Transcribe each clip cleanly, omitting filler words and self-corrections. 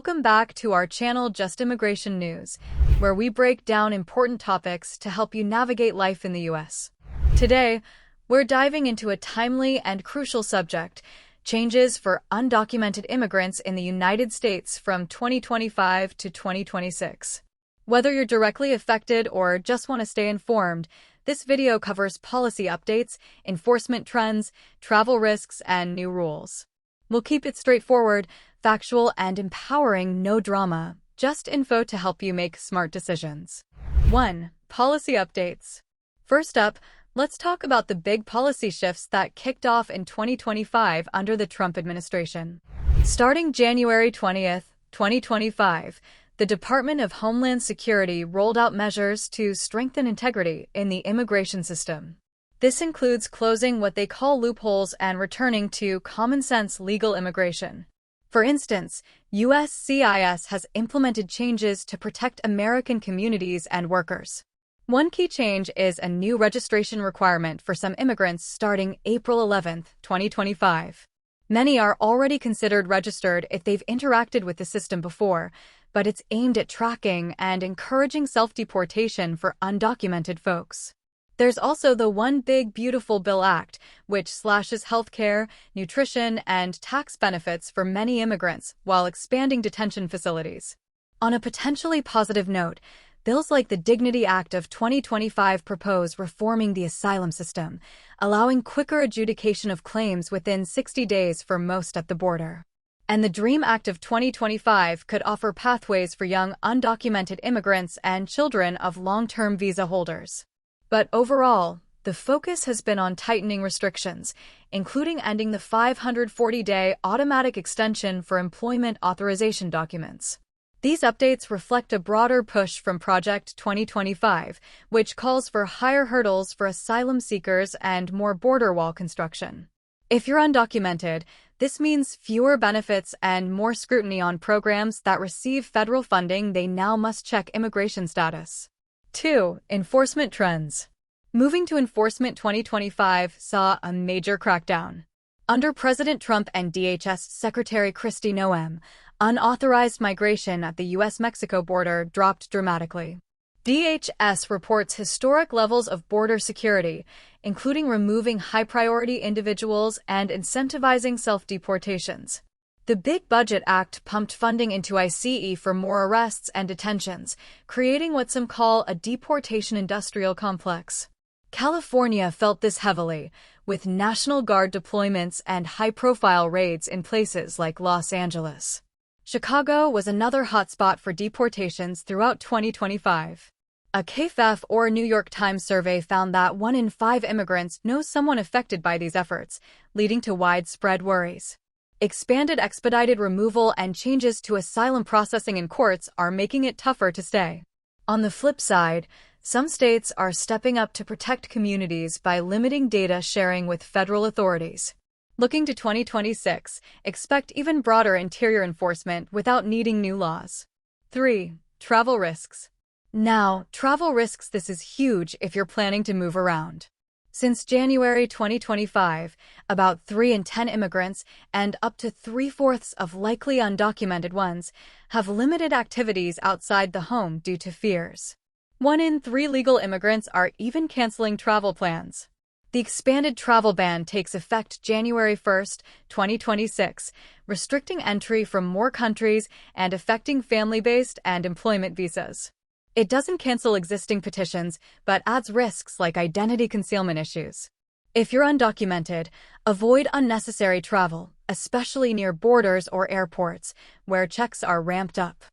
Welcome back to our channel Just Immigration News, where we break down important topics to help you navigate life in the U.S. Today, we're diving into a timely and crucial subject: changes for undocumented immigrants in the United States from 2025 to 2026. Whether you're directly affected or just want to stay informed, this video covers policy updates, enforcement trends, travel risks, and new rules. We'll keep it straightforward, factual, and empowering, no drama, just info to help you make smart decisions. 1. Policy updates. First up, let's talk about the big policy shifts that kicked off in 2025 under the Trump administration. Starting January 20th, 2025, the Department of Homeland Security rolled out measures to strengthen integrity in the immigration system. This includes closing what they call loopholes and returning to common-sense legal immigration. For instance, USCIS has implemented changes to protect American communities and workers. One key change is a new registration requirement for some immigrants starting April 11, 2025. Many are already considered registered if they've interacted with the system before, but it's aimed at tracking and encouraging self-deportation for undocumented folks. There's also the One Big Beautiful Bill Act, which slashes healthcare, nutrition, and tax benefits for many immigrants while expanding detention facilities. On a potentially positive note, bills like the Dignity Act of 2025 propose reforming the asylum system, allowing quicker adjudication of claims within 60 days for most at the border. And the DREAM Act of 2025 could offer pathways for young undocumented immigrants and children of long-term visa holders. But overall, the focus has been on tightening restrictions, including ending the 540-day automatic extension for employment authorization documents. These updates reflect a broader push from Project 2025, which calls for higher hurdles for asylum seekers and more border wall construction. If you're undocumented, this means fewer benefits and more scrutiny on programs that receive federal funding. They now must check immigration status. 2. Enforcement trends. Moving to enforcement, 2025 saw a major crackdown. Under President Trump and DHS Secretary Kristi Noem, unauthorized migration at the U.S.-Mexico border dropped dramatically. DHS reports historic levels of border security, including removing high-priority individuals and incentivizing self-deportations. The Big Budget Act pumped funding into ICE for more arrests and detentions, creating what some call a deportation industrial complex. California felt this heavily, with National Guard deployments and high-profile raids in places like Los Angeles. Chicago was another hotspot for deportations throughout 2025. A KFF or New York Times survey found that 1 in 5 immigrants knows someone affected by these efforts, leading to widespread worries. Expanded expedited removal and changes to asylum processing in courts are making it tougher to stay. On the flip side, some states are stepping up to protect communities by limiting data sharing with federal authorities. Looking to 2026, expect even broader interior enforcement without needing new laws. 3. Travel risks. Now, travel risks. This is huge if you're planning to move around. Since January 2025, about 3 in 10 immigrants and up to 3/4 of likely undocumented ones have limited activities outside the home due to fears. 1 in 3 legal immigrants are even canceling travel plans. The expanded travel ban takes effect January 1, 2026, restricting entry from more countries and affecting family-based and employment visas. It doesn't cancel existing petitions, but adds risks like identity concealment issues. If you're undocumented, avoid unnecessary travel, especially near borders or airports, where checks are ramped up.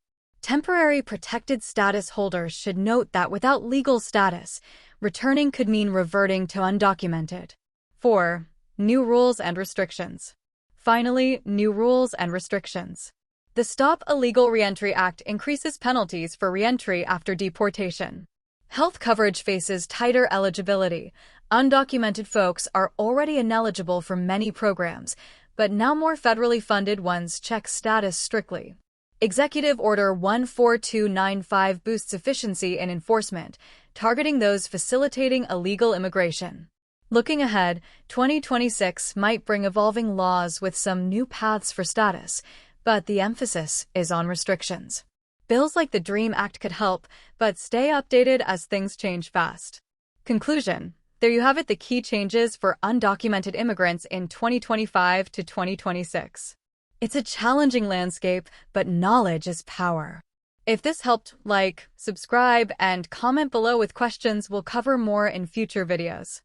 Temporary protected status holders should note that without legal status, returning could mean reverting to undocumented. 4. New rules and restrictions. Finally, new rules and restrictions. The Stop Illegal Reentry Act increases penalties for reentry after deportation. Health coverage faces tighter eligibility. Undocumented folks are already ineligible for many programs, but now more federally funded ones check status strictly. Executive Order 14295 boosts efficiency in enforcement, targeting those facilitating illegal immigration. Looking ahead, 2026 might bring evolving laws with some new paths for status, but the emphasis is on restrictions. Bills like the DREAM Act could help, but stay updated as things change fast. Conclusion. There you have it, the key changes for undocumented immigrants in 2025 to 2026. It's a challenging landscape, but knowledge is power. If this helped, like, subscribe, and comment below with questions. We'll cover more in future videos.